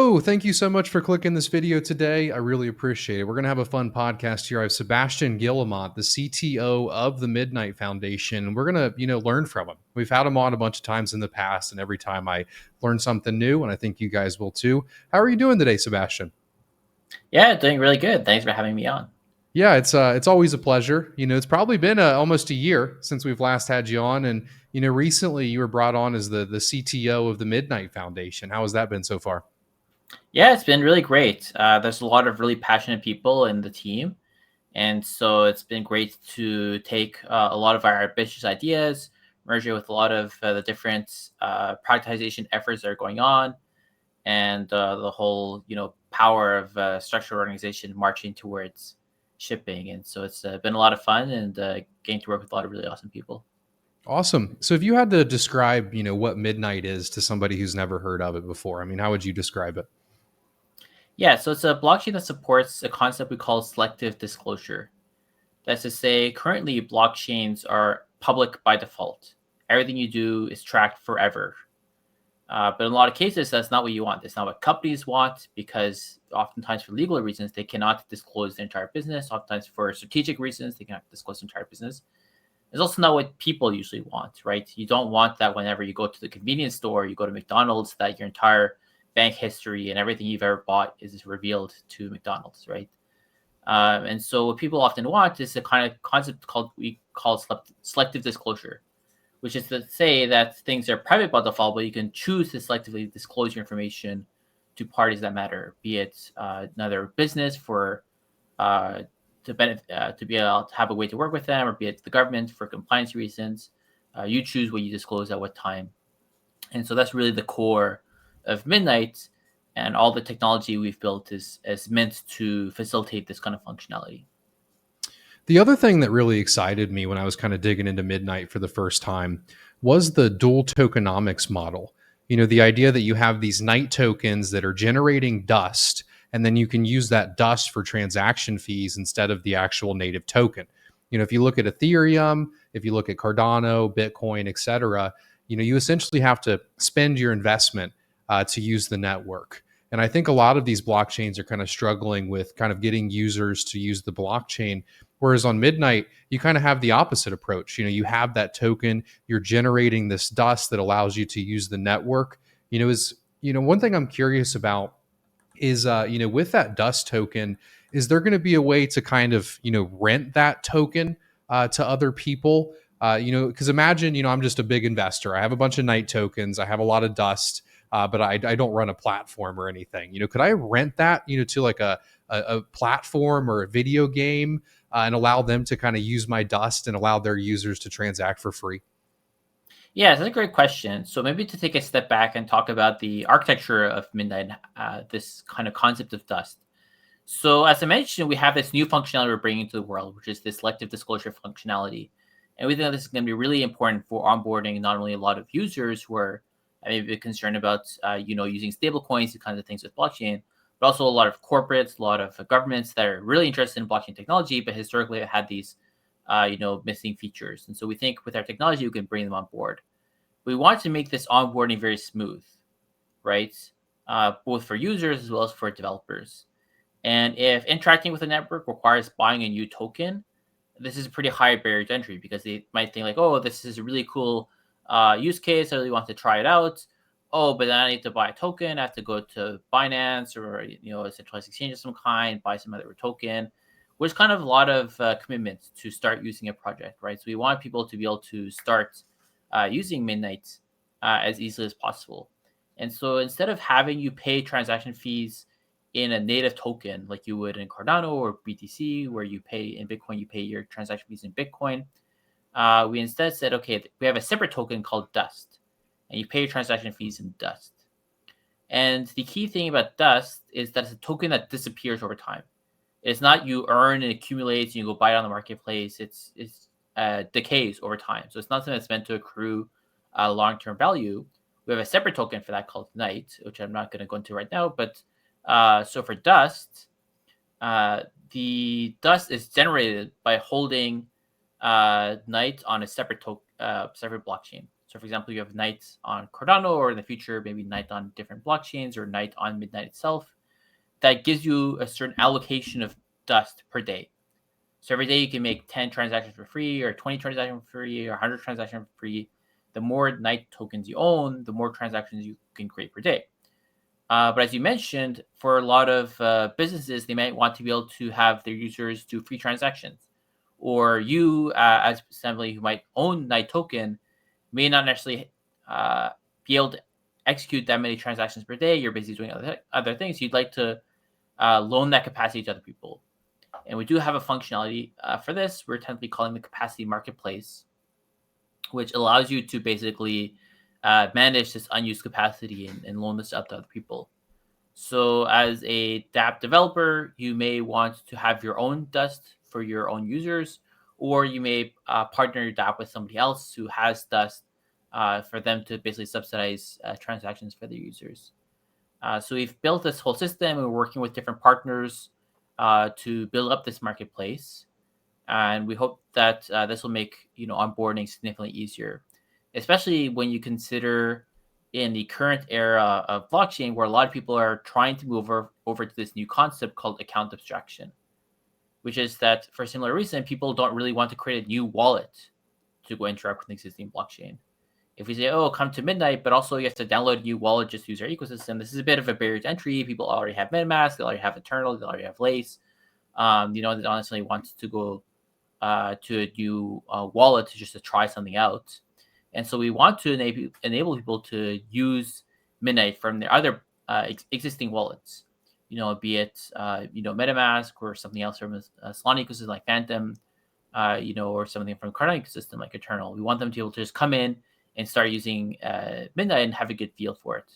Hello, thank you so much for clicking this video today. I really appreciate it. We're going to have a fun podcast here. I have Sebastien Guillemot, the CTO of the Midnight Foundation, and we're going to, learn from him. We've had him on a bunch of times in the past, and every time I learn something new, and I think you guys will too. How are you doing today, Sebastien? Yeah, doing really good. Thanks for having me on. Yeah, it's always a pleasure. It's probably been almost a year since we've last had you on, and recently you were brought on as the CTO of the Midnight Foundation. How has that been so far? Yeah, it's been really great. There's a lot of really passionate people in the team. And so it's been great to take a lot of our ambitious ideas, merge it with a lot of the different productization efforts that are going on, and the whole, power of structured organization marching towards shipping. And so it's been a lot of fun and getting to work with a lot of really awesome people. Awesome. So if you had to describe, what Midnight is to somebody who's never heard of it before, I mean, how would you describe it? Yeah, so it's a blockchain that supports a concept we call selective disclosure. That's to say, currently blockchains are public by default. Everything you do is tracked forever. But in a lot of cases, that's not what you want. That's not what companies want because oftentimes for legal reasons, they cannot disclose their entire business. Oftentimes for strategic reasons, they cannot disclose their entire business. It's also not what people usually want, right? You don't want that whenever you go to the convenience store, you go to McDonald's, that your entire bank history and everything you've ever bought is revealed to McDonald's, right? And so what people often want is a kind of concept called we call selective disclosure, which is to say that things are private by default, but you can choose to selectively disclose your information to parties that matter, be it another business for to benefit to be able to have a way to work with them, or be it the government for compliance reasons. You choose what you disclose at what time, and so that's really the core of Midnight, and all the technology we've built is meant to facilitate this kind of functionality. The other thing that really excited me when I was kind of digging into Midnight for the first time was the dual tokenomics model. The idea that you have these night tokens that are generating dust, and then you can use that dust for transaction fees instead of the actual native token. If you look at Ethereum, if you look at Cardano, Bitcoin, etc., you essentially have to spend your investment to use the network. And I think a lot of these blockchains are kind of struggling with kind of getting users to use the blockchain. Whereas on Midnight, you kind of have the opposite approach. You have that token, you're generating this dust that allows you to use the network. One thing I'm curious about is, with that dust token, is there going to be a way to kind of, rent that token to other people? Because imagine, I'm just a big investor. I have a bunch of night tokens. I have a lot of dust, but I don't run a platform or anything. Could I rent that, to like a platform or a video game and allow them to kind of use my dust and allow their users to transact for free? Yeah, that's a great question. So maybe to take a step back and talk about the architecture of Midnight, this kind of concept of dust. So as I mentioned, we have this new functionality we're bringing to the world, which is this selective disclosure functionality. And we think that this is going to be really important for onboarding not only a lot of users who are maybe concerned about, using stable coins, the kinds of things with blockchain, but also a lot of corporates, a lot of governments that are really interested in blockchain technology, but historically have had these, missing features. And so we think with our technology, we can bring them on board. We want to make this onboarding very smooth, right? Both for users as well as for developers. And if interacting with a network requires buying a new token, this is a pretty high barrier to entry because they might think like, oh, this is a really cool use case. I really want to try it out. Oh, but then I need to buy a token. I have to go to Binance or a centralized exchange of some kind, buy some other token, which kind of a lot of commitment to start using a project, right? So we want people to be able to start using Midnight as easily as possible. And so instead of having you pay transaction fees in a native token like you would in Cardano or BTC, where you pay in Bitcoin, you pay your transaction fees in Bitcoin, we instead said, okay, we have a separate token called Dust, and you pay your transaction fees in Dust. And the key thing about Dust is that it's a token that disappears over time. It's not you earn and accumulates and you go buy it on the marketplace. It's decays over time. So it's not something that's meant to accrue long-term value. We have a separate token for that called Night, which I'm not going to go into right now. But so for Dust, the Dust is generated by holding Night on a separate blockchain. So, for example, you have Night on Cardano, or in the future, maybe Night on different blockchains, or Night on Midnight itself. That gives you a certain allocation of dust per day. So every day you can make 10 transactions for free, or 20 transactions for free, or 100 transactions for free. The more Night tokens you own, the more transactions you can create per day. But as you mentioned, for a lot of businesses, they might want to be able to have their users do free transactions. Or you, as somebody who might own Night token, may not necessarily be able to execute that many transactions per day. You're busy doing other things. You'd like to loan that capacity to other people. And we do have a functionality for this. We're technically calling the capacity marketplace, which allows you to basically manage this unused capacity and loan this up to other people. So as a dApp developer, you may want to have your own dust for your own users, or you may partner your dApp with somebody else who has dust for them to basically subsidize transactions for their users. So we've built this whole system, and we're working with different partners to build up this marketplace. And we hope that this will make onboarding significantly easier, especially when you consider in the current era of blockchain, where a lot of people are trying to move over to this new concept called account abstraction, which is that for a similar reason, people don't really want to create a new wallet to go interact with an existing blockchain. If we say, oh, come to Midnight, but also you have to download a new wallet just to use our ecosystem, this is a bit of a barrier to entry. People already have MetaMask, they already have Eternal, they already have Lace. They don't necessarily want to go to a new wallet just to try something out. And so we want to enable people to use Midnight from their other existing wallets, be it MetaMask or something else from a Solana ecosystem like Phantom, or something from Cardano ecosystem like Eternal. We want them to be able to just come in and start using Midnight and have a good feel for it.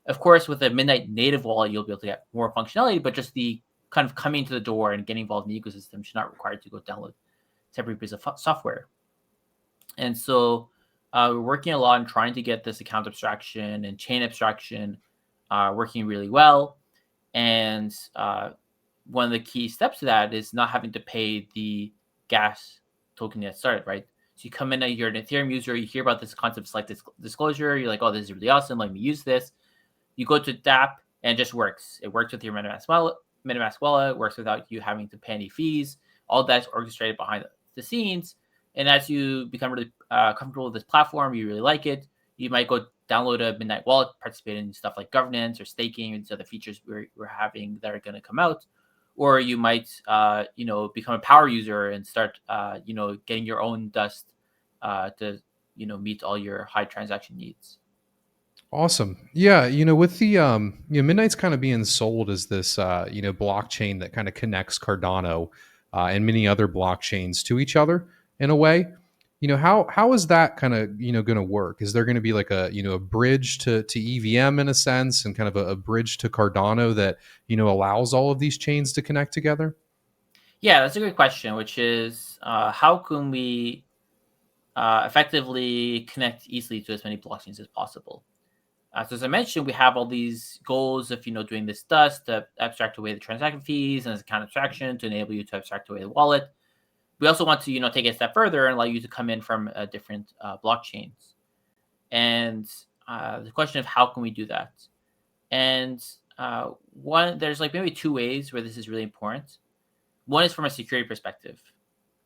Of course, with a Midnight native wallet, you'll be able to get more functionality, but just the kind of coming to the door and getting involved in the ecosystem should not require to go download separate piece of software. And so we're working a lot on trying to get this account abstraction and chain abstraction working really well. And one of the key steps to that is not having to pay the gas token that started, right? So you come in, you're an Ethereum user, you hear about this concept like disclosure, you're like, oh, this is really awesome, let me use this. You go to dApp and it just works. It works with your MetaMask wallet, works without you having to pay any fees. All that's orchestrated behind the scenes. And as you become really comfortable with this platform, you really like it, you might go download a Midnight wallet, participate in stuff like governance or staking and other features we're having that are going to come out. Or you might, become a power user and start, getting your own dust to, meet all your high transaction needs. Awesome. Yeah, with the Midnight's kind of being sold as this blockchain that kind of connects Cardano and many other blockchains to each other in a way. How is that kind of going to work? Is there going to be like a bridge to EVM in a sense, and kind of a bridge to Cardano that allows all of these chains to connect together? Yeah, that's a good question, which is how can we effectively connect easily to as many blockchains as possible? So as I mentioned, we have all these goals of doing this dust to abstract away the transaction fees and as account abstraction to enable you to abstract away the wallet. We also want to take it a step further and allow you to come in from different blockchains. And the question of how can we do that? And there's like maybe two ways where this is really important. One is from a security perspective,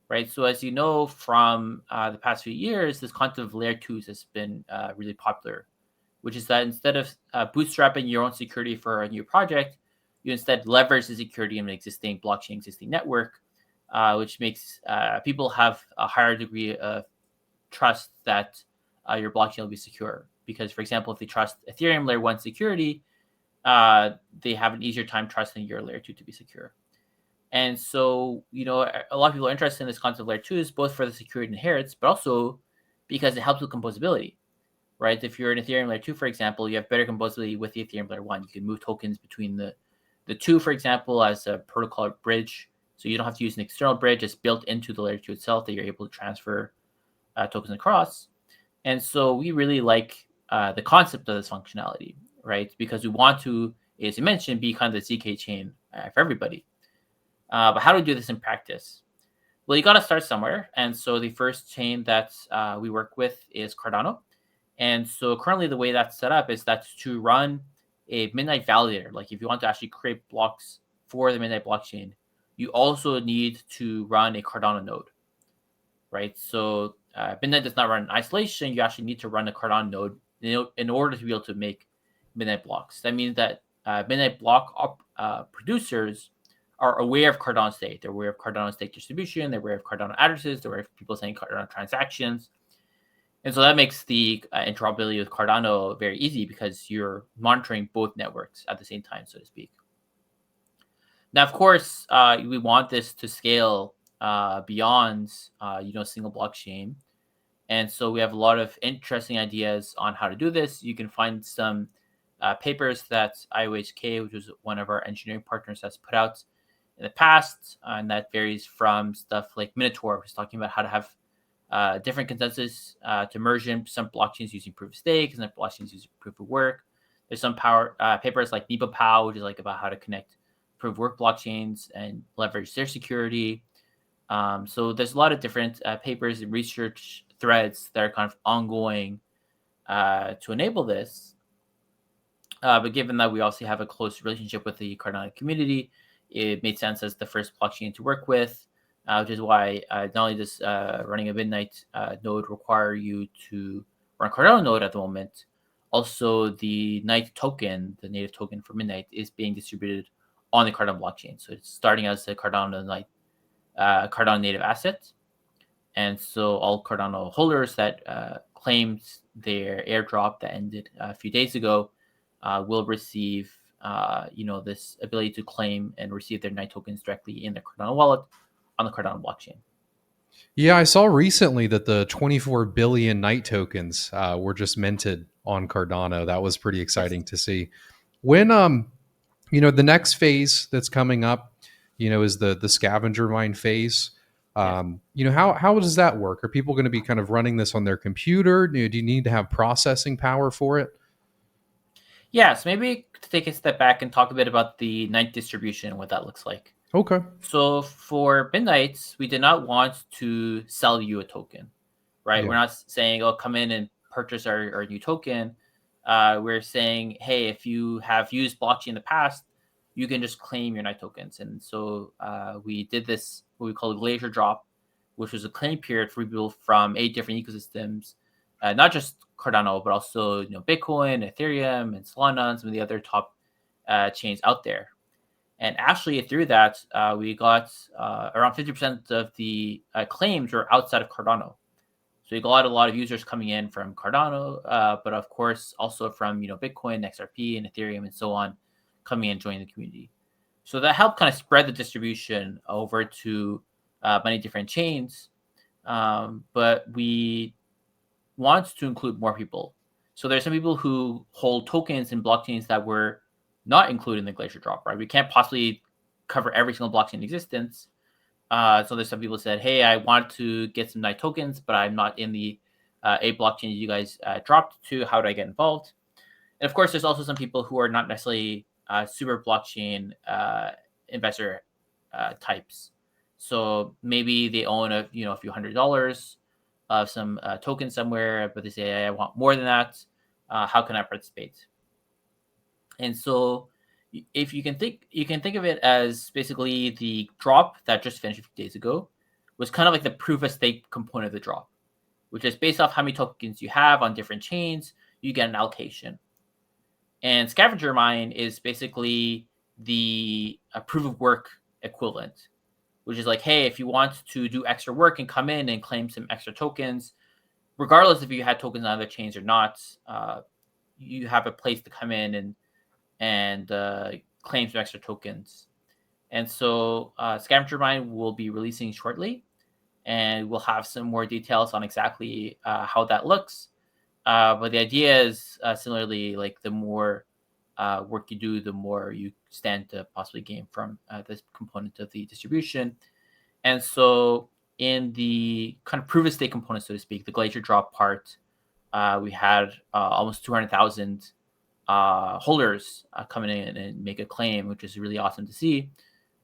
right? So as you know from the past few years, this concept of layer twos has been really popular, which is that instead of bootstrapping your own security for a new project, you instead leverage the security of an existing blockchain, existing network, which makes people have a higher degree of trust that your blockchain will be secure. Because, for example, if they trust Ethereum layer 1 security, they have an easier time trusting your layer 2 to be secure. And so, a lot of people are interested in this concept of layer 2s, both for the security inherits, but also because it helps with composability. Right? If you're an Ethereum layer 2, for example, you have better composability with the Ethereum layer 1. You can move tokens between the two, for example, as a protocol bridge. So you don't have to use an external bridge. It's built into the layer 2 itself that you're able to transfer tokens across. And so we really like the concept of this functionality, right? Because we want to, as you mentioned, be kind of the ZK chain for everybody. But how do we do this in practice? Well, you got to start somewhere. And so the first chain that we work with is Cardano. And so currently the way that's set up is that to run a Midnight validator, like if you want to actually create blocks for the Midnight blockchain, you also need to run a Cardano node, right? So Midnight does not run in isolation. You actually need to run a Cardano node in order to be able to make Midnight blocks. That means that Midnight block producers are aware of Cardano stake. They're aware of Cardano stake distribution. They're aware of Cardano addresses. They're aware of people sending Cardano transactions. And so that makes the interoperability with Cardano very easy because you're monitoring both networks at the same time, so to speak. Now, of course, we want this to scale beyond, single blockchain. And so we have a lot of interesting ideas on how to do this. You can find some papers that IOHK, which was one of our engineering partners, has put out in the past. And that varies from stuff like Minotaur, which is talking about how to have different consensus to merge in some blockchains using proof of stake and some blockchains using proof of work. There's some papers like NepoPow, which is like about how to connect proof of work blockchains and leverage their security. So there's a lot of different papers and research threads that are kind of ongoing to enable this. But given that we also have a close relationship with the Cardano community, it made sense as the first blockchain to work with. Which is why not only does running a Midnight node require you to run a Cardano node at the moment, also the Night token, the native token for Midnight, is being distributed on the Cardano blockchain. So it's starting as a Cardano native asset. And so all Cardano holders that claimed their airdrop that ended a few days ago will receive this ability to claim and receive their Night tokens directly in their Cardano wallet on the Cardano blockchain. Yeah, I saw recently that the 24 billion Night tokens were just minted on Cardano. That was pretty exciting to see. When the next phase that's coming up, is the scavenger mine phase. How does that work? Are people going to be kind of running this on their computer? Do you need to have processing power for it? Yeah, so maybe to take a step back and talk a bit about the Night distribution and what that looks like. Okay. So for Midnights, we did not want to sell you a token, right? Yeah. We're not saying, oh, come in and purchase our new token. We're saying, hey, if you have used blockchain in the past, you can just claim your Night tokens. And so we did this, what we call a Glacier Drop, which was a claim period for people from 8 different ecosystems, not just Cardano, but also Bitcoin, Ethereum, and Solana, and some of the other top chains out there. And actually, through that, we got around 50% of the claims were outside of Cardano. So we got a lot of users coming in from Cardano, but of course also from Bitcoin, XRP, and Ethereum, and so on, coming in and joining the community. So that helped kind of spread the distribution over to many different chains. But we want to include more people. So there's some people who hold tokens in blockchains that were not included in the Glacier Drop, right? We can't possibly cover every single blockchain in existence. So there's some people who said, hey, I want to get some Night tokens, but I'm not in the A blockchain you guys dropped to. How do I get involved? And of course, there's also some people who are not necessarily super blockchain investor types. So maybe they own a few $100s of some token somewhere, but they say, I want more than that. How can I participate? And so if you can think of it as basically the drop that just finished a few days ago was kind of like the proof of stake component of the drop, which is based off how many tokens you have on different chains, you get an allocation. And scavenger mine is basically the proof of work equivalent, which is like, hey, if you want to do extra work and come in and claim some extra tokens, regardless if you had tokens on other chains or not, you have a place to come in and claim some extra tokens. And so Scavenger Mine will be releasing shortly, and we'll have some more details on exactly how that looks. But the idea is similarly, like the more work you do, the more you stand to possibly gain from this component of the distribution. And so in the kind of proof of stake component, so to speak, the Glacier Drop part, we had almost 200,000 holders coming in and make a claim, which is really awesome to see.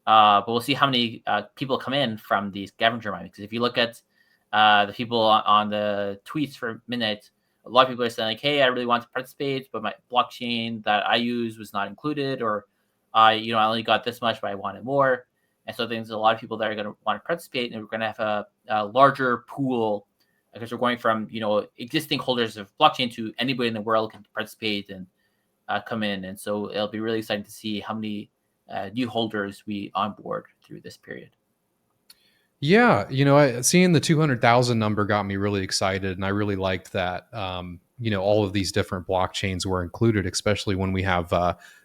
But we'll see how many people come in from these scavenger mine. Because if you look at the people on the tweets for Midnight, a lot of people are saying like, hey, I really want to participate, but my blockchain that I use was not included, or I only got this much, but I wanted more. And so there's a lot of people that are going to want to participate, and we're going to have a larger pool because we're going from existing holders of blockchain to anybody in the world can participate and come in. And so it'll be really exciting to see how many new holders we onboard through this period. Yeah, seeing the 200,000 number got me really excited, and I really liked that. All of these different blockchains were included, especially when we have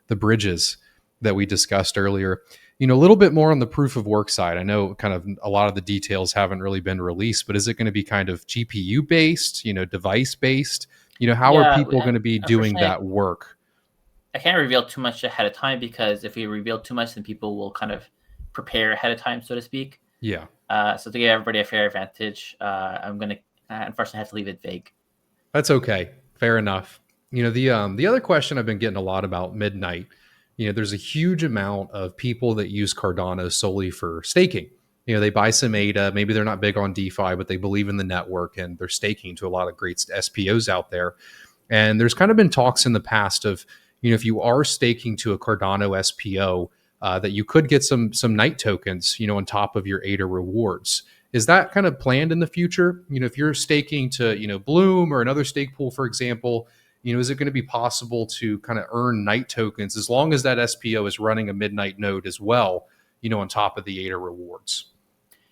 the bridges that we discussed earlier. A little bit more on the proof of work side. I know kind of a lot of the details haven't really been released, but is it going to be kind of GPU based, device based? How are Yeah, people going to be doing unfortunately, that work? I can't reveal too much ahead of time because if we reveal too much, then people will kind of prepare ahead of time, so to speak. Yeah. So to give everybody a fair advantage, I'm going to unfortunately have to leave it vague. That's okay. Fair enough. The other question I've been getting a lot about Midnight, there's a huge amount of people that use Cardano solely for staking. They buy some ADA, maybe they're not big on DeFi, but they believe in the network and they're staking to a lot of great SPOs out there. And there's kind of been talks in the past of, if you are staking to a Cardano SPO, that you could get some night tokens, on top of your ADA rewards. Is that kind of planned in the future? If you're staking to, Bloom or another stake pool, for example, is it going to be possible to kind of earn night tokens as long as that SPO is running a Midnight node as well, on top of the ADA rewards?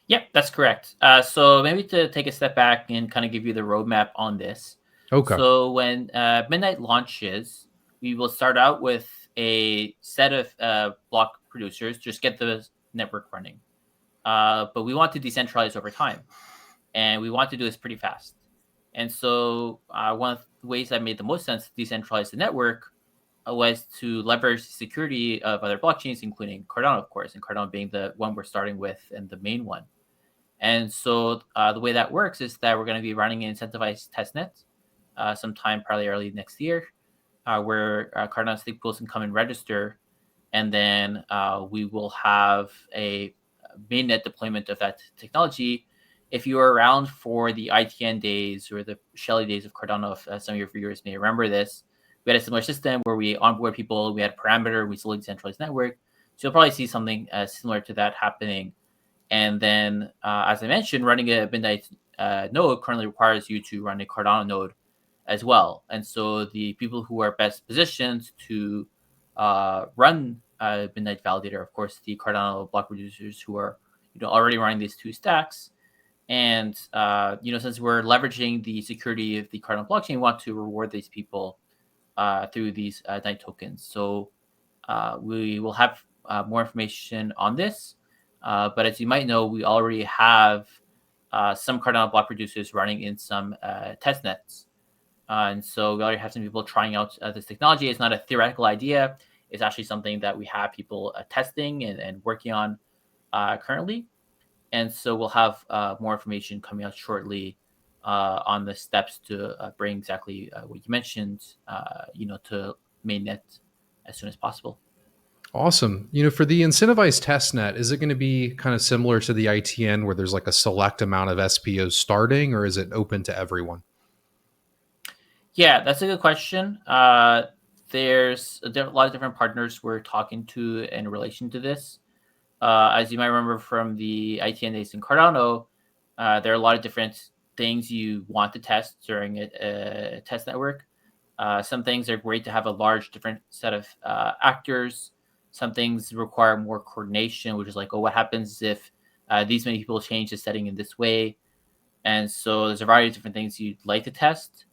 Yep, that's correct. So maybe to take a step back and kind of give you the roadmap on this. Okay. So when Midnight launches, we will start out with a set of block producers, just get the network running. But we want to decentralize over time, and we want to do this pretty fast. And so one of the ways that made the most sense to decentralize the network was to leverage the security of other blockchains, including Cardano, of course, and Cardano being the one we're starting with and the main one. And so the way that works is that we're going to be running an incentivized testnet sometime probably early next year, where Cardano stake pools can come and register, and then we will have a mainnet deployment of that technology. If you were around for the ITN days or the Shelly days of Cardano, if some of your viewers may remember this, we had a similar system where we onboard people, we had a parameter, we still decentralized network. So you'll probably see something similar to that happening. And then, as I mentioned, running a Midnight node currently requires you to run a Cardano node as well. And so the people who are best positioned to run Midnight Validator, of course, the Cardano block producers who are already running these two stacks. And since we're leveraging the security of the Cardano blockchain, we want to reward these people through these night tokens. So we will have more information on this. But as you might know, we already have some Cardano block producers running in some test nets. And so we already have some people trying out this technology. It's not a theoretical idea. It's actually something that we have people testing and working on currently. And so we'll have more information coming out shortly on the steps to bring exactly what you mentioned, to mainnet as soon as possible. Awesome. For the incentivized testnet, is it going to be kind of similar to the ITN where there's like a select amount of SPOs starting, or is it open to everyone? Yeah, that's a good question. There's a lot of different partners we're talking to in relation to this. As you might remember from the ITN days in Cardano, there are a lot of different things you want to test during a test network. Some things are great to have a large different set of actors. Some things require more coordination, which is like, oh, what happens if these many people change the setting in this way? And so there's a variety of different things you'd like to test.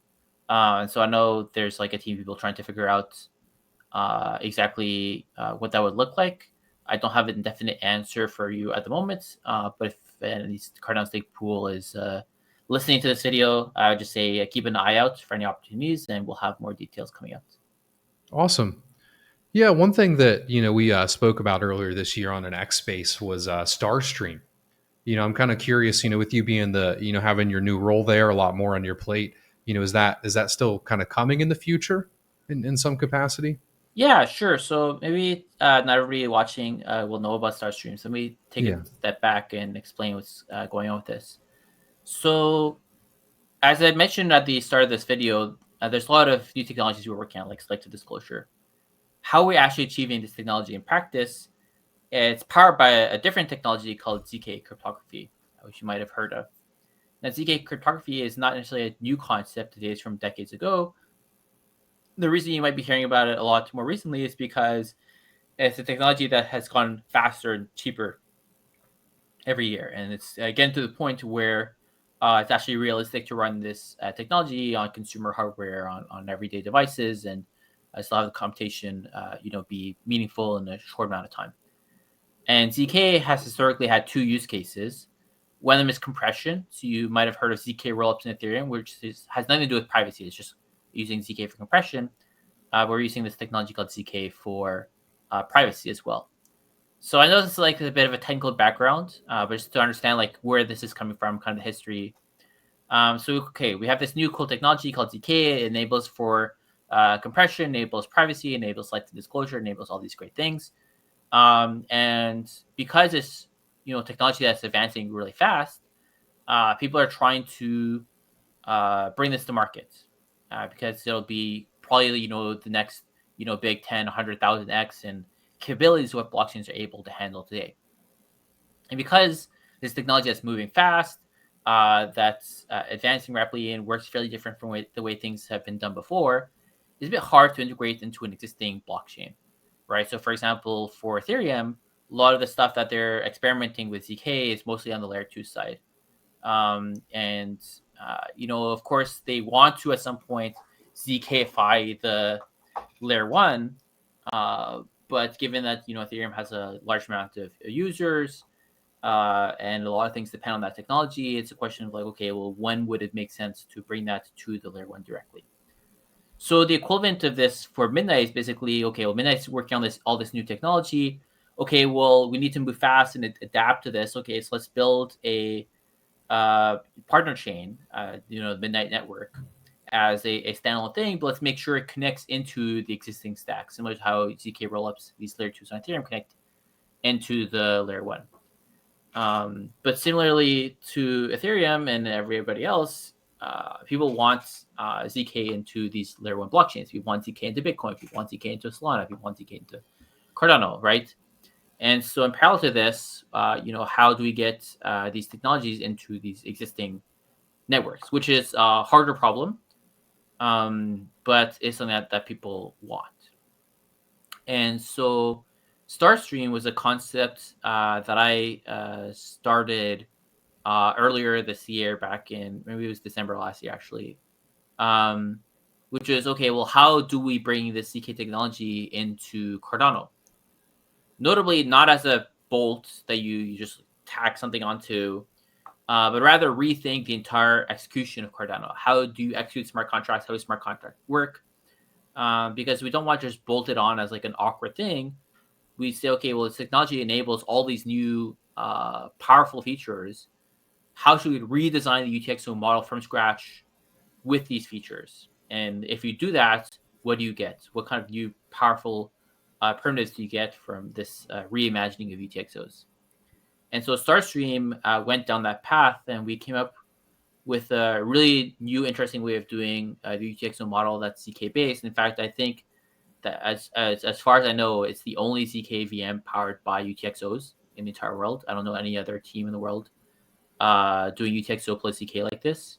And so I know there's like a team of people trying to figure out exactly what that would look like. I don't have a definite answer for you at the moment, but if any Cardano stake pool is listening to this video, I would just say keep an eye out for any opportunities, and we'll have more details coming out. Awesome. Yeah, one thing that we spoke about earlier this year on an X Space was Starstream. I'm kind of curious. With you being the having your new role there, a lot more on your plate. Is that still kind of coming in the future in some capacity? Yeah, sure. So maybe not everybody watching will know about Starstream. So let me take a Yeah. step back and explain what's going on with this. So As I mentioned at the start of this video, there's a lot of new technologies we're working on, like selective disclosure. How we're actually achieving this technology in practice, it's powered by a different technology called ZK cryptography, which you might have heard of. Now, ZK cryptography is not necessarily a new concept. It is from decades ago. The reason you might be hearing about it a lot more recently is because it's a technology that has gone faster and cheaper every year. And it's getting to the point where it's actually realistic to run this technology on consumer hardware, on everyday devices, and still have the computation be meaningful in a short amount of time. And ZK has historically had two use cases. One of them is compression. So you might have heard of ZK rollups in Ethereum, which has nothing to do with privacy. It's just using ZK for compression. We're using this technology called ZK for privacy as well. So I know this is like a bit of a technical background, but just to understand like where this is coming from, kind of the history. We have this new cool technology called ZK. It enables for compression, enables privacy, enables selective disclosure, enables all these great things. And because it's technology that's advancing really fast, people are trying to bring this to market because it'll be probably the next big 10, 100,000x and capabilities of what blockchains are able to handle today. And because this technology that's moving fast, that's advancing rapidly and works fairly different from the way things have been done before, it's a bit hard to integrate into an existing blockchain, right? So, for example, for Ethereum, a lot of the stuff that they're experimenting with ZK is mostly on the layer 2 side. Of course, they want to at some point ZKify the layer 1, but given that Ethereum has a large amount of users and a lot of things depend on that technology, it's a question of like, okay, well, when would it make sense to bring that to the layer 1 directly? So the equivalent of this for Midnight is basically, okay, well, Midnight's working on all this new technology. Okay, well, we need to move fast and adapt to this. Okay, so let's build a partner chain, the Midnight network, as a standalone thing, but let's make sure it connects into the existing stack, similar to how ZK rollups, these layer 2s on Ethereum, connect into the layer 1. But similarly to Ethereum and everybody else, people want ZK into these layer 1 blockchains. People want ZK into Bitcoin. People want ZK into Solana. People want ZK into Cardano, right? And so in parallel to this, how do we get these technologies into these existing networks, which is a harder problem, but it's something that people want. And so Starstream was a concept that I started earlier this year, back in, maybe it was December last year, actually, which is, okay, well, how do we bring this ZK technology into Cardano? Notably, not as a bolt that you just tack something onto, but rather rethink the entire execution of Cardano. How do you execute smart contracts? How does smart contract work? Because we don't want to just bolt it on as like an awkward thing. We say, okay, well, this technology enables all these new powerful features. How should we redesign the UTXO model from scratch with these features? And if you do that, what do you get? What kind of new powerful primitives do you get from this reimagining of UTXOs? And so Starstream went down that path, and we came up with a really new, interesting way of doing the UTXO model that's ZK based. In fact, I think that as far as I know, it's the only ZK VM powered by UTXOs in the entire world. I don't know any other team in the world doing UTXO plus ZK like this.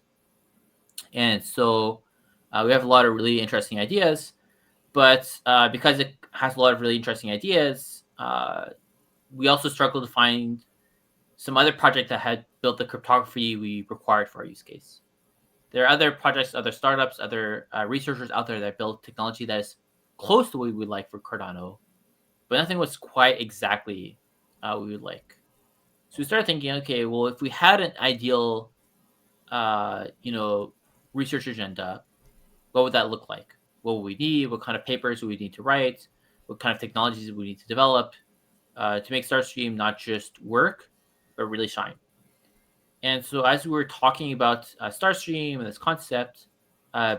And so we have a lot of really interesting ideas, but because it has a lot of really interesting ideas, we also struggle to find some other project that had built the cryptography we required for our use case. There are other projects, other startups, other researchers out there that build technology that is close to what we would like for Cardano, but nothing was quite exactly what we would like. So we started thinking, okay, well, if we had an ideal, research agenda, what would that look like? What would we need? What kind of papers would we need to write? What kind of technologies would we need to develop to make Starstream not just work, but really shine? And so as we were talking about Starstream and this concept,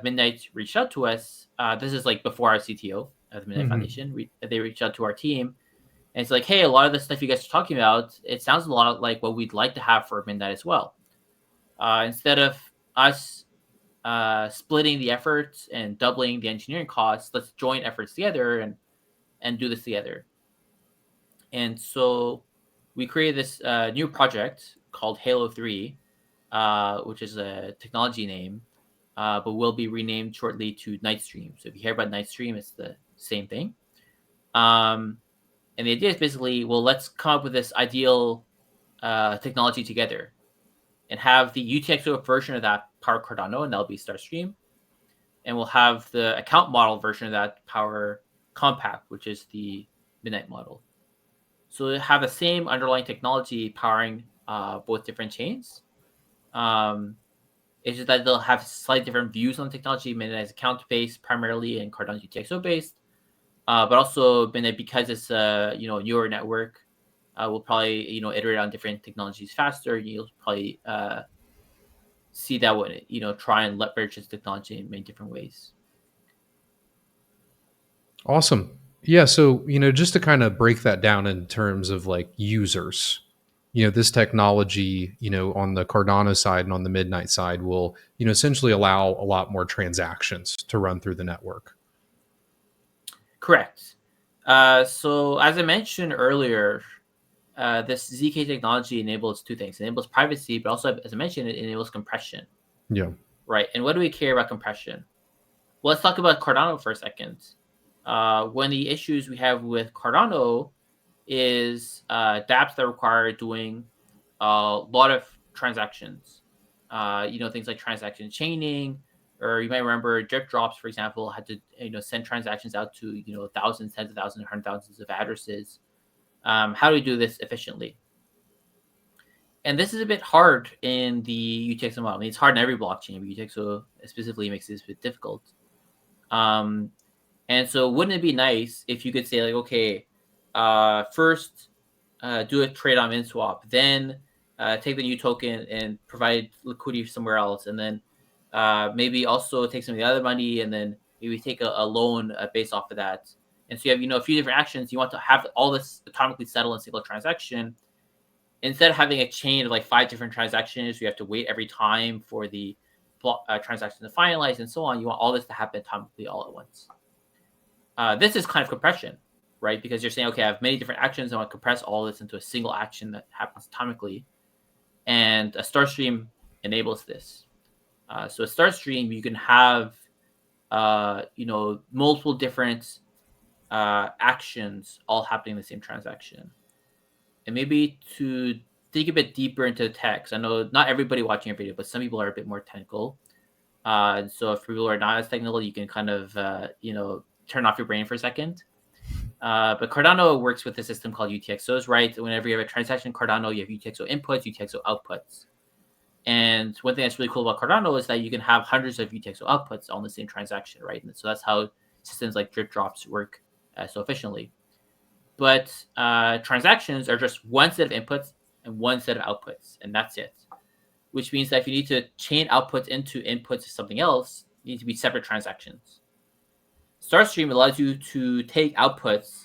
Midnight reached out to us. This is like before our CTO of the Midnight Foundation. They reached out to our team. And it's like, hey, a lot of the stuff you guys are talking about, it sounds a lot like what we'd like to have for Midnight as well. Instead of us splitting the efforts and doubling the engineering costs. Let's join efforts together and do this together. And so we created this new project called Halo 3, which is a technology name, but will be renamed shortly to Nightstream. So if you hear about Nightstream, it's the same thing. And the idea is basically, well, let's come up with this ideal technology together and have the UTXO version of that power Cardano, and that'll be Starstream. And we'll have the account model version of that power Compact, which is the Midnight model. So they have the same underlying technology powering both different chains. It's just that they'll have slightly different views on the technology. Midnight is account-based primarily and Cardano UTXO-based. But also Midnight, because it's a newer network, we'll probably iterate on different technologies faster. You'll probably see that would try and leverage this technology in many different ways. Awesome. Yeah. So, just to kind of break that down in terms of like users, this technology, on the Cardano side and on the Midnight side will, essentially allow a lot more transactions to run through the network. Correct. So as I mentioned earlier, this ZK technology enables two things. It enables privacy, but also, as I mentioned, it enables compression. Yeah. Right. And what do we care about compression? Well, let's talk about Cardano for a second. One of the issues we have with Cardano is dApps that require doing a lot of transactions. Things like transaction chaining, or you might remember drip drops, for example, had to send transactions out to thousands, tens of thousands, hundred thousands of addresses. How do we do this efficiently? And this is a bit hard in the UTXO model. I mean, it's hard in every blockchain, but UTXO specifically makes this a bit difficult. And so wouldn't it be nice if you could say, like, okay, first do a trade on MinSwap, then take the new token and provide liquidity somewhere else, and then maybe also take some of the other money, and then maybe take a loan based off of that. And so you have a few different actions. You want to have all this atomically settle in a single transaction. Instead of having a chain of like 5 different transactions, you have to wait every time for the transaction to finalize and so on. You want all this to happen atomically all at once. This is kind of compression, right? Because you're saying, okay, I have many different actions. I want to compress all this into a single action that happens atomically. And a Starstream enables this. So a Starstream, you can have, multiple different actions all happening in the same transaction. And maybe to dig a bit deeper into the text, I know not everybody watching your video, but some people are a bit more technical. So if people are not as technical, you can kind of, turn off your brain for a second. But Cardano works with a system called UTXOs, right? Whenever you have a transaction in Cardano, you have UTXO inputs, UTXO outputs. And one thing that's really cool about Cardano is that you can have hundreds of UTXO outputs on the same transaction, right? And so that's how systems like drip drops work so efficiently. But transactions are just one set of inputs and one set of outputs, and that's it. Which means that if you need to chain outputs into inputs to something else, you need to be separate transactions. Starstream allows you to take outputs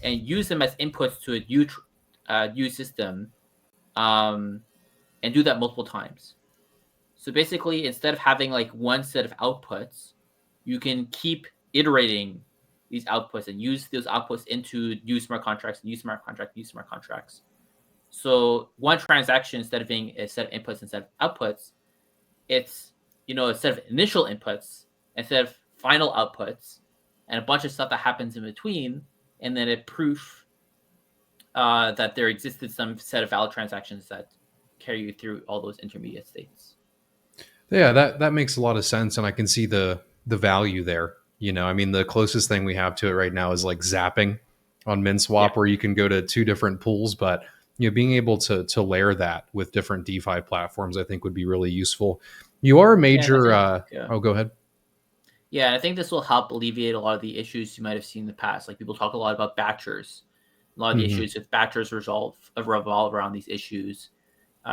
and use them as inputs to a new system, and do that multiple times. So basically, instead of having like one set of outputs, you can keep iterating these outputs and use those outputs into new smart contracts, new smart contract, new smart contracts. So one transaction, instead of being a set of inputs instead of outputs, it's a set of initial inputs instead of final outputs, and a bunch of stuff that happens in between, and then a proof that there existed some set of valid transactions that carry you through all those intermediate states. Yeah, that makes a lot of sense, and I can see the value there. I mean, the closest thing we have to it right now is like zapping on MinSwap, Yeah. where you can go to 2 different pools, but being able to layer that with different DeFi platforms, I think would be really useful. You are a major. Oh, go ahead. Yeah, I think this will help alleviate a lot of the issues you might have seen in the past. Like people talk a lot about batchers. A lot of the issues with batchers revolve around these issues.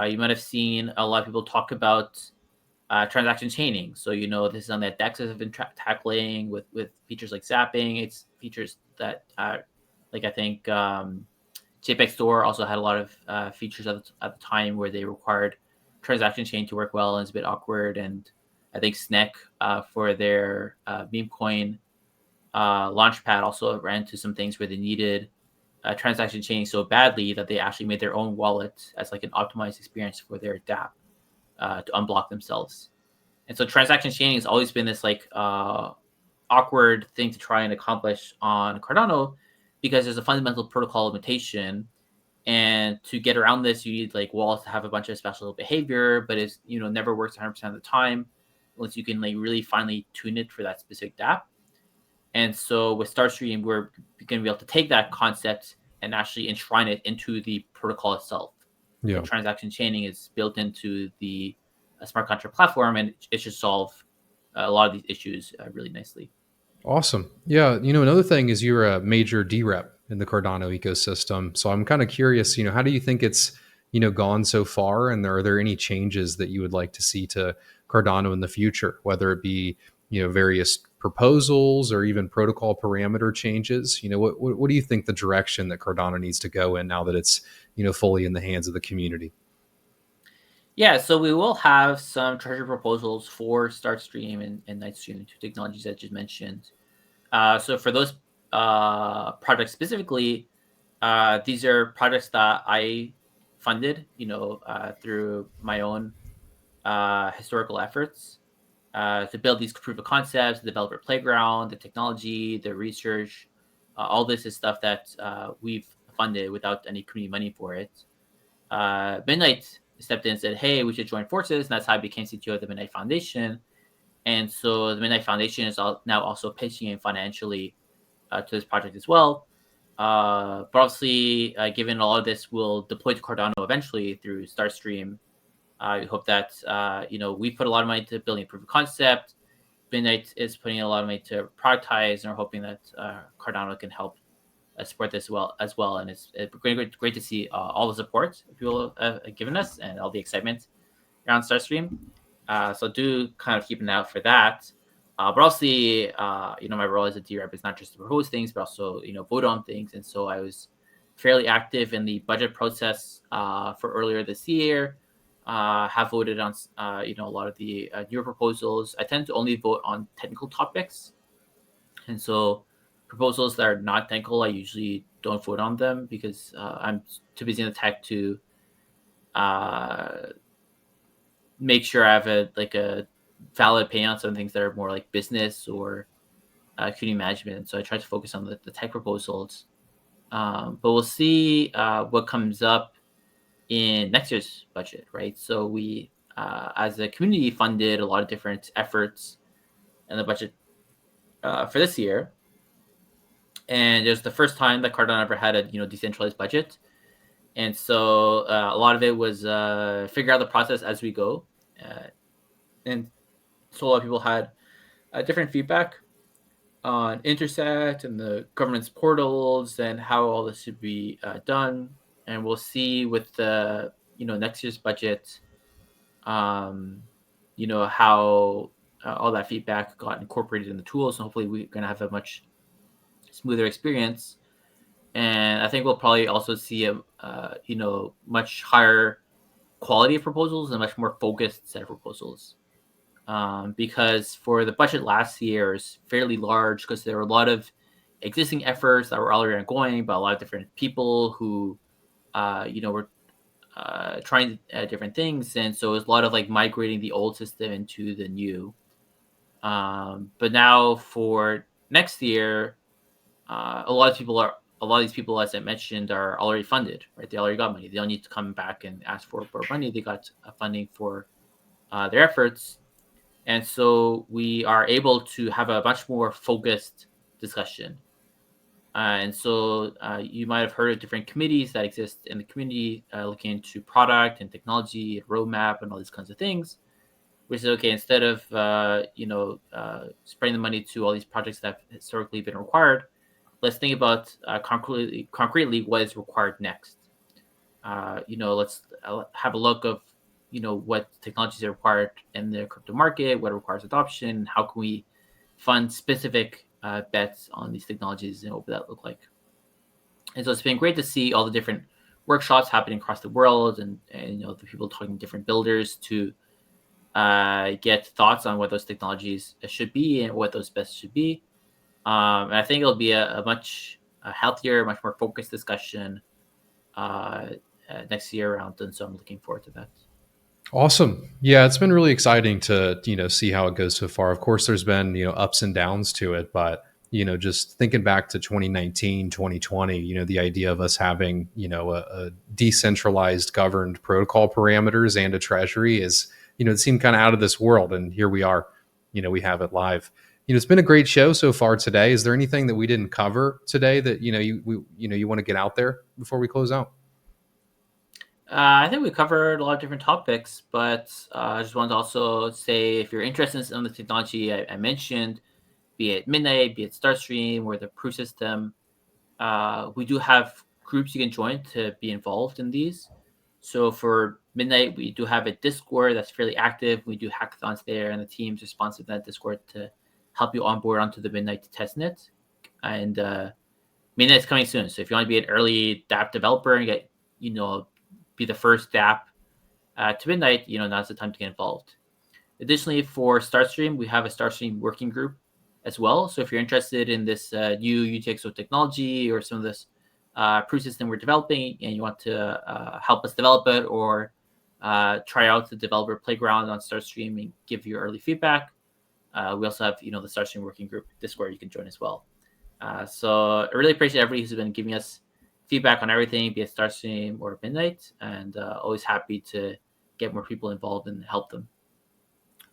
You might have seen a lot of people talk about transaction chaining. So this is something that DEXs have been tackling with features like zapping. It's features that like I think JPEG Store also had a lot of features at the time where they required transaction chain to work well, and it's a bit awkward. And I think Snack for their meme coin launchpad also ran into some things where they needed transaction chaining so badly that they actually made their own wallet as like an optimized experience for their DApp to unblock themselves. And so transaction chaining has always been this like awkward thing to try and accomplish on Cardano because there's a fundamental protocol limitation. And to get around this, you need like wallets to have a bunch of special behavior, but it's never works 100% of the time unless you can like really finely tune it for that specific DApp. And so with Starstream, we're going to be able to take that concept and actually enshrine it into the protocol itself. Yeah. So transaction chaining is built into the smart contract platform, and it should solve a lot of these issues really nicely. Awesome. Yeah. Another thing is you're a major DREP in the Cardano ecosystem. So I'm kind of curious, how do you think it's, gone so far? And are there any changes that you would like to see to Cardano in the future, whether it be, various proposals or even protocol parameter changes? What do you think the direction that Cardano needs to go in now that it's, fully in the hands of the community? Yeah, so we will have some treasure proposals for Startstream and Nightstream, the two technologies I just mentioned. So for those projects specifically, these are projects that I funded, through my own historical efforts to build these proof of concepts, the developer playground, the technology, the research. All this is stuff that we've funded without any community money for it. Midnight stepped in and said, "Hey, we should join forces," and that's how I became CTO of the Midnight Foundation. And so the Midnight Foundation is now also pitching in financially to this project as well. But obviously, given all of this will deploy to Cardano eventually through Starstream, I hope that we put a lot of money to building a proof of concept. Midnight is putting a lot of money to productize, and we're hoping that Cardano can help support this as well. And it's great to see all the support people have given us and all the excitement around Starstream. So do kind of keep an eye out for that. But obviously, my role as a DREP is not just to propose things, but also, vote on things. And so I was fairly active in the budget process for earlier this year. Have voted on, a lot of the newer proposals. I tend to only vote on technical topics. And so proposals that are not technical, I usually don't vote on them because I'm too busy in the tech to make sure I have a valid opinion on some things that are more like business or community management. So I try to focus on the tech proposals. But we'll see what comes up in next year's budget, right? So we, as a community, funded a lot of different efforts in the budget for this year. And it was the first time that Cardano ever had a decentralized budget. And so a lot of it was figure out the process as we go. And so a lot of people had different feedback on Intersect and the government's portals and how all this should be done. And we'll see with the next year's budget, how all that feedback got incorporated in the tools. And hopefully we're going to have a much smoother experience. And I think we'll probably also see a much higher quality of proposals and a much more focused set of proposals. Because for the budget last year is fairly large because there were a lot of existing efforts that were already ongoing, but a lot of different people who, were trying different things. And so it was a lot of like migrating the old system into the new. But now for next year, a lot of these people, as I mentioned, are already funded, right? They already got money. They don't need to come back and ask for more money. They got funding for their efforts. And so we are able to have a much more focused discussion. And so you might have heard of different committees that exist in the community looking into product and technology, roadmap, and all these kinds of things. Which is okay, instead of spreading the money to all these projects that have historically been required, let's think about concretely what is required next. Let's have a look of what technologies are required in the crypto market, what requires adoption, how can we fund specific bets on these technologies, and what would that look like? And so it's been great to see all the different workshops happening across the world, and the people talking to different builders to get thoughts on what those technologies should be and what those best should be. And I think it'll be a much healthier, much more focused discussion next year around. And so I'm looking forward to that. Awesome. Yeah, it's been really exciting to, see how it goes so far. Of course, there's been, ups and downs to it, but, just thinking back to 2019, 2020, the idea of us having, a decentralized governed protocol parameters and a treasury is, it seemed kind of out of this world. And here we are, we have it live. It's been a great show so far today. Is there anything that we didn't cover today that, you want to get out there before we close out? I think we covered a lot of different topics, but I just wanted to also say if you're interested in some of the technology I mentioned, be it Midnight, be it Starstream, or the proof system, we do have groups you can join to be involved in these. So for Midnight, we do have a Discord that's fairly active. We do hackathons there, and the team's responsive to that Discord to help you onboard onto the Midnight testnet. And Midnight's coming soon, so if you want to be an early dApp developer and get, be the first dApp to Midnight, now's the time to get involved. Additionally, for Starstream, we have a Starstream working group as well. So if you're interested in this new UTXO technology or some of this proof system we're developing and you want to help us develop it or try out the developer playground on Starstream and give your early feedback, we also have, the Starstream working group Discord you can join as well. So I really appreciate everybody who's been giving us feedback on everything, be it Starstream or Midnight, and always happy to get more people involved and help them.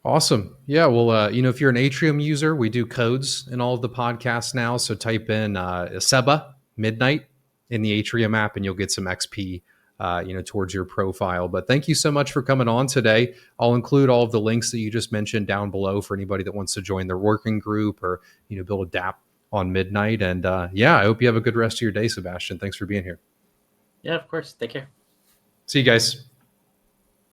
Awesome. Yeah. Well, if you're an Atrium user, we do codes in all of the podcasts now. So type in Seba Midnight in the Atrium app and you'll get some XP, towards your profile. But thank you so much for coming on today. I'll include all of the links that you just mentioned down below for anybody that wants to join their working group or, build a dApp on Midnight. And I hope you have a good rest of your day, Sebastien. Thanks for being here. Yeah, of course. Take care. See you guys.